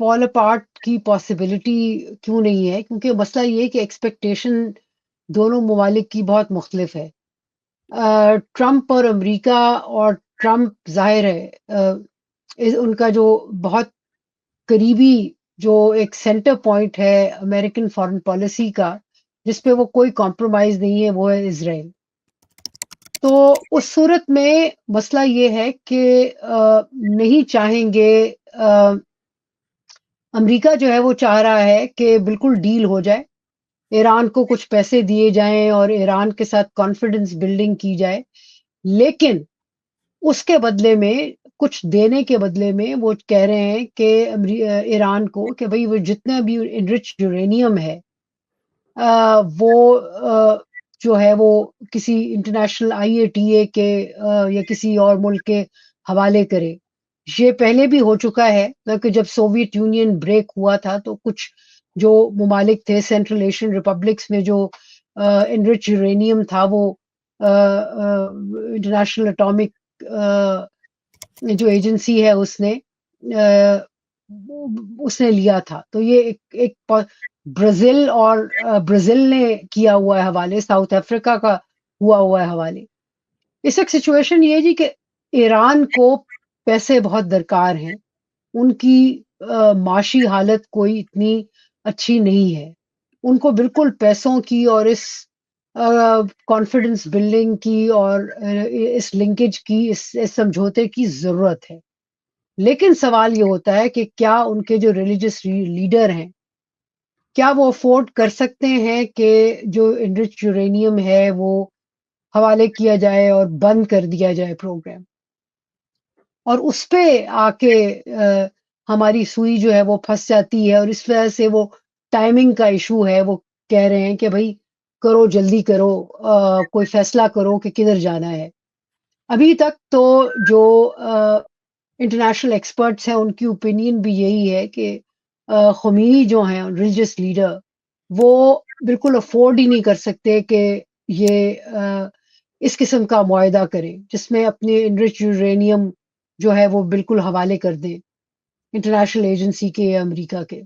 Fall apart کی possibility کیوں نہیں ہے؟ کیونکہ مسئلہ یہ ہے کہ ایکسپیکٹیشن دونوں ممالک کی بہت مختلف ہے. ٹرمپ اور امریکہ، اور ٹرمپ ظاہر ہے ان کا جو بہت قریبی جو ایک سینٹر پوائنٹ ہے امریکن فارن پالیسی کا، جس پہ وہ کوئی کمپرومائز نہیں ہے، وہ ہے اسرائیل. تو اس صورت میں مسئلہ یہ ہے کہ نہیں چاہیں گے، امریکہ جو ہے وہ چاہ رہا ہے کہ بالکل ڈیل ہو جائے، ایران کو کچھ پیسے دیے جائیں اور ایران کے ساتھ کانفیڈنس بلڈنگ کی جائے، لیکن اس کے بدلے میں، کچھ دینے کے بدلے میں وہ کہہ رہے ہیں کہ ایران کو کہ بھئی وہ جتنا بھی انرچ یورینیم ہے وہ جو ہے وہ کسی انٹرنیشنل IATA کے یا کسی اور ملک کے حوالے کرے. یہ پہلے بھی ہو چکا ہے کہ جب سوویت یونین بریک ہوا تھا تو کچھ جو ممالک تھے سینٹرل ایشین ریپبلکس میں، جو انرچ یورینیم تھا، وہ انٹرنیشنل اٹامک جو ایجنسی ہے اس نے لیا تھا. تو یہ ایک برازیل اور برازیل نے کیا ہوا ہے حوالے، ساؤتھ افریقہ کا ہوا ہے حوالے. اس ایک سچویشن یہ ہے جی کہ ایران کو پیسے بہت درکار ہیں، ان کی معاشی حالت کوئی اتنی اچھی نہیں ہے، ان کو بالکل پیسوں کی اور اس کانفیڈنس بلڈنگ کی اور اس لنکیج کی، اس سمجھوتے کی ضرورت ہے. لیکن سوال یہ ہوتا ہے کہ کیا ان کے جو ریلیجس لیڈر ہیں، کیا وہ افورڈ کر سکتے ہیں کہ جو انرچ یورینیم ہے وہ حوالے کیا جائے اور بند کر دیا جائے پروگرام. اور اس پہ آ کے ہماری سوئی جو ہے وہ پھنس جاتی ہے، اور اس وجہ سے وہ ٹائمنگ کا ایشو ہے. وہ کہہ رہے ہیں کہ بھائی کرو، جلدی کرو، کوئی فیصلہ کرو کہ کدھر جانا ہے. ابھی تک تو جو انٹرنیشنل ایکسپرٹس ہیں ان کی اوپینین بھی یہی ہے کہ خمینی جو ہیں ریلیجس لیڈر، وہ بالکل افورڈ ہی نہیں کر سکتے کہ یہ اس قسم کا معاہدہ کریں جس میں اپنے انرچ یورینیم جو ہے وہ بالکل حوالے کر دیں انٹرنیشنل ایجنسی کے یا امریکہ کے.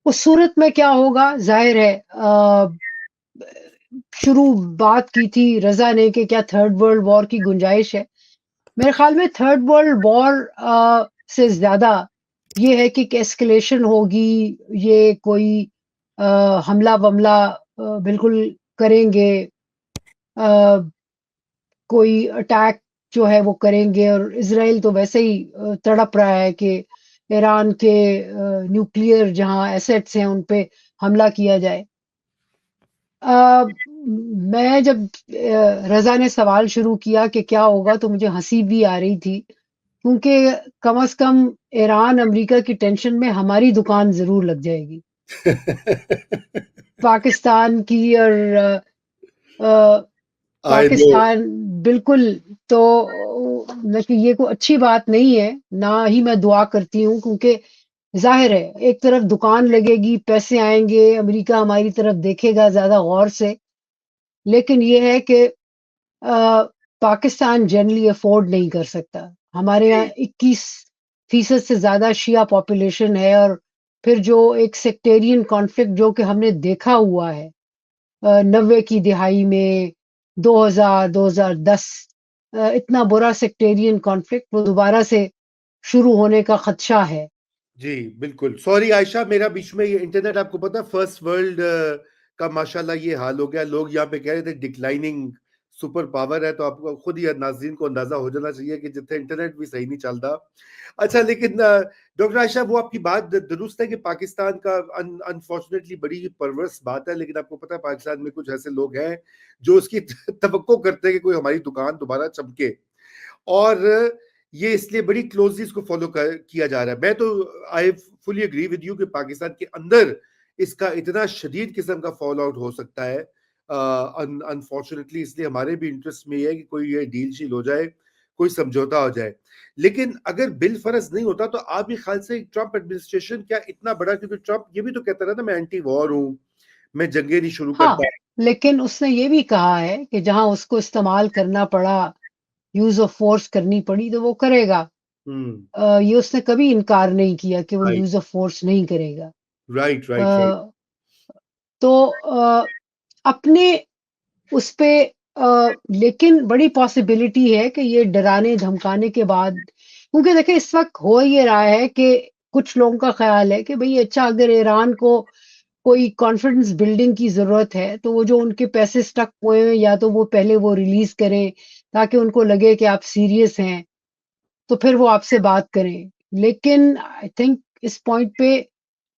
اس صورت میں کیا ہوگا؟ ظاہر ہے شروع بات کی تھی رضا نے کہ کیا تھرڈ ورلڈ وار کی گنجائش ہے. میرے خیال میں تھرڈ ورلڈ وار سے زیادہ یہ ہے کہ ایسکلیشن ہوگی، یہ کوئی حملہ بملہ بالکل کریں گے، کوئی اٹیک جو ہے وہ کریں گے. اور اسرائیل تو ویسے ہی تڑپ رہا ہے کہ ایران کے نیوکلیئر جہاں ایسیٹس ہیں ان پہ حملہ کیا جائے. میں جب رضا نے سوال شروع کیا کہ کیا ہوگا تو مجھے ہنسی بھی آ رہی تھی، کیونکہ کم از کم ایران امریکہ کی ٹینشن میں ہماری دکان ضرور لگ جائے گی پاکستان کی. اور I know. پاکستان بالکل، تو لیکن یہ کوئی اچھی بات نہیں ہے، نہ ہی میں دعا کرتی ہوں، کیونکہ ظاہر ہے ایک طرف دکان لگے گی، پیسے آئیں گے، امریکہ ہماری طرف دیکھے گا زیادہ غور سے. لیکن یہ ہے کہ پاکستان جنرلی افورڈ نہیں کر سکتا. ہمارے یہاں 21% سے زیادہ شیعہ پاپولیشن ہے، اور پھر جو ایک سیکٹیرین کانفلکٹ جو کہ ہم نے دیکھا ہوا ہے 90 کی دہائی میں، 2010 اتنا برا سیکٹیرین کانفلکٹ وہ دوبارہ سے شروع ہونے کا خدشہ ہے. جی بالکل. سوری عائشہ، میرا بیچ میں یہ انٹرنیٹ آپ کو پتا فرسٹ ورلڈ کا ماشاءاللہ یہ حال ہو گیا. لوگ یہاں پہ کہہ رہے تھے ڈکلائننگ سپر پاور ہے، تو آپ کو خود ہی ناظرین کو اندازہ ہو جانا چاہیے کہ جتنے انٹرنیٹ بھی صحیح نہیں چلتا. اچھا، لیکن ڈاکٹر عائشہ وہ آپ کی بات درست ہے کہ پاکستان کا انفارچونیٹلی بڑی پرورس بات ہے، لیکن آپ کو پتا ہے پاکستان میں کچھ ایسے لوگ ہیں جو اس کی توقع کرتے ہیں کہ کوئی ہماری دکان دوبارہ چمکے، اور یہ اس لیے بڑی کلوزلی اس کو فالو کیا جا رہا ہے. میں تو آئی فلی اگری ود یو کہ پاکستان کے اندر اس کا اتنا شدید قسم کا فال آؤٹ ہو سکتا ہے انفارچونیٹلی. اس لیے ہمارے بھی انٹرسٹ میں یہ ہے کہ کوئی یہ ڈیل شیل ہو جائے، کوئی سمجھوتا ہو جائے. لیکن اگر بل فرض نہیں ہوتا تو آپ کے خیال سے ٹرمپ ایڈمنسٹریشن کیا اتنا بڑا، کیونکہ ٹرمپ یہ بھی تو کہتا رہا نا میں اینٹی وار ہوں، میں جنگیں نہیں شروع ہاں، کرتا. لیکن اس نے یہ بھی کہا ہے کہ جہاں اس کو استعمال کرنا پڑا، یوز آف فورس کرنی پڑی، تو وہ کرے گا. یہ اس نے کبھی انکار نہیں کیا کہ وہ رائٹ یوز آف فورس نہیں کرے گا. رائٹ رائٹ رائٹ تو اپنے اس پہ لیکن بڑی پاسبلٹی ہے کہ یہ ڈرانے دھمکانے کے بعد، کیونکہ دیکھیں اس وقت ہو یہ رہا ہے کہ کچھ لوگوں کا خیال ہے کہ بھئی اچھا اگر ایران کو کوئی کانفیڈنس بلڈنگ کی ضرورت ہے تو وہ جو ان کے پیسے سٹک ہوئے ہیں یا تو وہ پہلے وہ ریلیز کریں تاکہ ان کو لگے کہ آپ سیریس ہیں، تو پھر وہ آپ سے بات کریں. لیکن آئی تھنک اس پوائنٹ پہ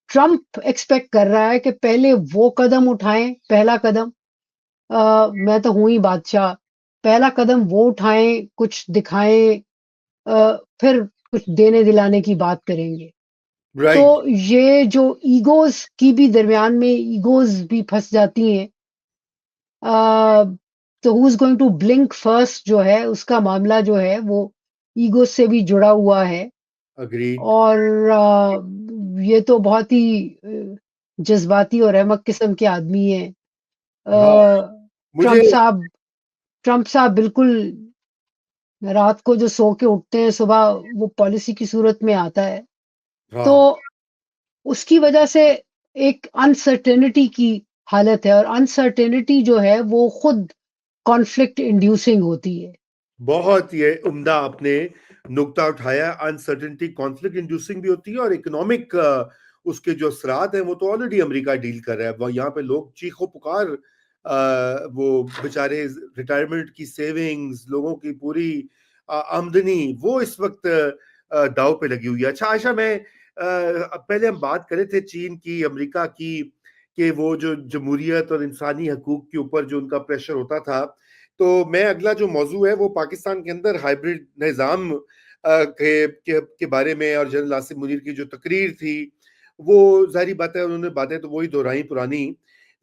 ٹرمپ ایکسپیکٹ کر رہا ہے کہ پہلے وہ قدم اٹھائیں، پہلا قدم میں تو ہوں ہی بادشاہ، پہلا قدم وہ اٹھائیں، کچھ دکھائیں، پھر کچھ دینے دلانے کی بات کریں گے. تو رائٹ یہ جو ایگوز کی بھی درمیان میں ایگوز بھی پھنس جاتی ہیں، تو who is going to blink first جو ہے اس کا معاملہ جو ہے وہ ایگوز سے بھی جڑا ہوا ہے. اگریڈ اور یہ تو بہت ہی جذباتی اور احمق قسم کے آدمی ہیں. ہاں مجھے ٹرمپ صاحب بالکل رات کو جو سو کے اٹھتے ہیں صبح وہ پالیسی کی صورت میں آتا ہے. ہاں تو اس کی وجہ سے ایک انسرٹینٹی کی حالت ہے، اور انسرٹینٹی جو ہے وہ خود کانفلکٹ انڈیوسنگ ہوتی ہے. بہت یہ عمدہ آپ نے نقطہ اٹھایا. انسرٹنٹی کانفلکٹ انڈیوسنگ بھی ہوتی ہے، اور اکنامک اس کے جو اثرات ہیں وہ تو آلریڈی امریکہ ڈیل کر رہا ہے. یہاں پہ لوگ چیخ و پکار، وہ بیچارے ریٹائرمنٹ کی سیونگز، لوگوں کی پوری آمدنی وہ اس وقت داؤ پہ لگی ہوئی ہے. اچھا عائشہ، میں پہلے ہم بات کرے تھے چین کی، امریکہ کی، کہ وہ جو جمہوریت اور انسانی حقوق کے اوپر جو ان کا پریشر ہوتا تھا. تو میں اگلا جو موضوع ہے وہ پاکستان کے اندر ہائبرڈ نظام کے بارے میں، اور جنرل آصف منیر کی جو تقریر تھی وہ ظاہری بات ہے انہوں نے باتیں تو وہی دہرائیں پرانی.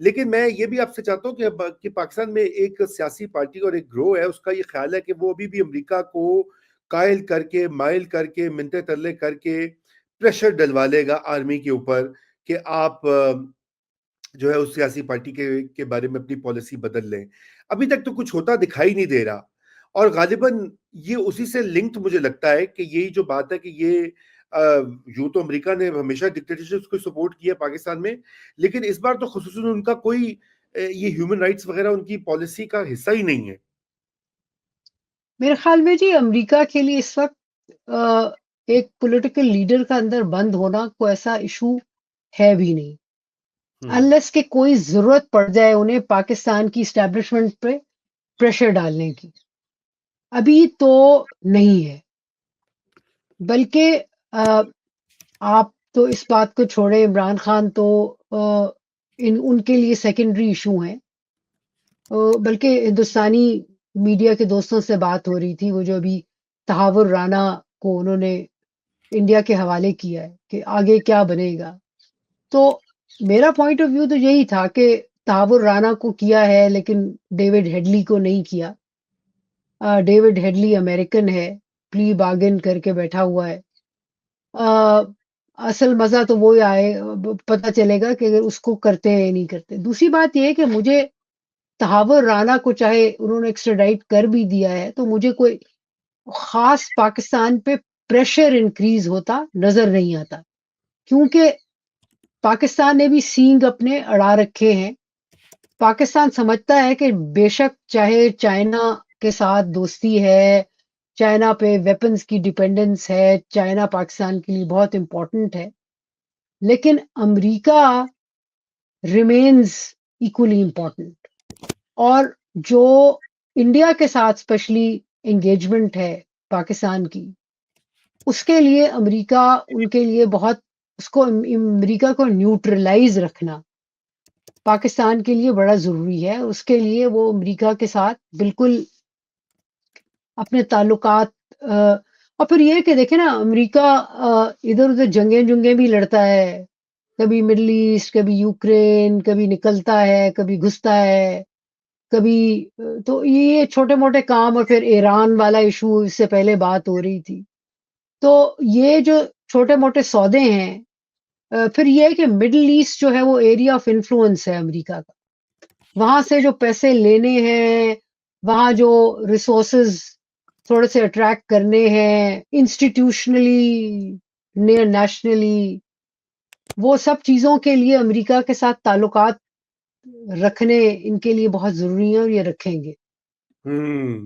لیکن میں یہ بھی آپ سے چاہتا ہوں کہ پاکستان میں ایک سیاسی پارٹی اور ایک گروہ ہے، اس کا یہ خیال ہے کہ وہ ابھی بھی امریکہ کو قائل کر کے، مائل کر کے، منتے ترلے کر کے پریشر ڈلوا لے گا آرمی کے اوپر کہ آپ جو ہے اس سیاسی پارٹی کے بارے میں اپنی پالیسی بدل لیں. ابھی تک تو کچھ ہوتا دکھائی نہیں دے رہا، اور غالباً یہ اسی سے لنکڈ مجھے لگتا ہے کہ یہی جو بات ہے کہ یہ یوں تو امریکہ نے ہمیشہ ڈکٹیٹرشپ کو سپورٹ کیا پاکستان میں، لیکن اس بار تو خصوصاً ان کا کوئی یہ ہیومن رائٹس وغیرہ ان کی پالیسی کا حصہ ہی نہیں ہے. میرے خیال میں جی امریکہ کے لیے اس وقت ایک پولیٹیکل لیڈر کا اندر بند ہونا کوئی ایسا ایشو ہے بھی نہیں، انلیس کہ کوئی ضرورت پڑ جائے انہیں پاکستان کی اسٹیبلشمنٹ پہ پریشر ڈالنے کی. ابھی تو نہیں ہے، بلکہ آپ تو اس بات کو چھوڑے، عمران خان تو ان کے لیے سیکنڈری ایشو ہیں. بلکہ ہندوستانی میڈیا کے دوستوں سے بات ہو رہی تھی، وہ جو ابھی تحاور رانا کو انہوں نے انڈیا کے حوالے کیا ہے کہ آگے کیا بنے گا. تو میرا پوائنٹ آف ویو تو یہی تھا کہ تحاور رانا کو کیا ہے لیکن ڈیوڈ ہیڈلی کو نہیں کیا. ڈیوڈ ہیڈلی امریکن ہے، پلی بارگن کر کے بیٹھا ہوا ہے. اصل مزہ تو وہی آئے پتہ چلے گا کہ اس کو کرتے ہیں یا نہیں کرتے. دوسری بات یہ ہے کہ مجھے تحاور رانا کو چاہے انہوں نے ایکسٹراڈائٹ کر بھی دیا ہے تو مجھے کوئی خاص پاکستان پہ پریشر انکریز ہوتا نظر نہیں آتا، کیونکہ پاکستان نے بھی سینگ اپنے اڑا رکھے ہیں. پاکستان سمجھتا ہے کہ بے شک چاہے چائنا کے ساتھ دوستی ہے، چائنا پہ ویپنز کی ڈیپینڈنس ہے، چائنا پاکستان کے لیے بہت امپورٹنٹ ہے، لیکن امریکہ ریمینز ایکولی امپورٹنٹ. اور جو انڈیا کے ساتھ اسپیشلی انگیجمنٹ ہے پاکستان کی، اس کے لیے امریکہ ان کے لیے بہت، اس کو امریکہ کو نیوٹرلائز رکھنا پاکستان کے لیے بڑا ضروری ہے. اس کے لیے وہ امریکہ کے ساتھ بالکل اپنے تعلقات اور پھر یہ کہ دیکھیں نا امریکہ ادھر ادھر جنگیں بھی لڑتا ہے، کبھی مڈل ایسٹ، کبھی یوکرین، کبھی نکلتا ہے، کبھی گھستا ہے، کبھی تو یہ چھوٹے موٹے کام، اور پھر ایران والا ایشو اس سے پہلے بات ہو رہی تھی. تو یہ جو چھوٹے موٹے سودے ہیں، پھر یہ ہے کہ مڈل ایسٹ جو ہے وہ ایریا آف انفلوئنس ہے امریکہ کا. وہاں سے جو پیسے لینے ہیں، وہاں جو ریسورسز تھوڑے سے اٹریکٹ کرنے ہیں انسٹیٹیوشنلی نیشنلی، وہ سب چیزوں کے لیے امریکہ کے ساتھ تعلقات رکھنے ان کے لیے بہت ضروری ہیں اور یہ رکھیں گے.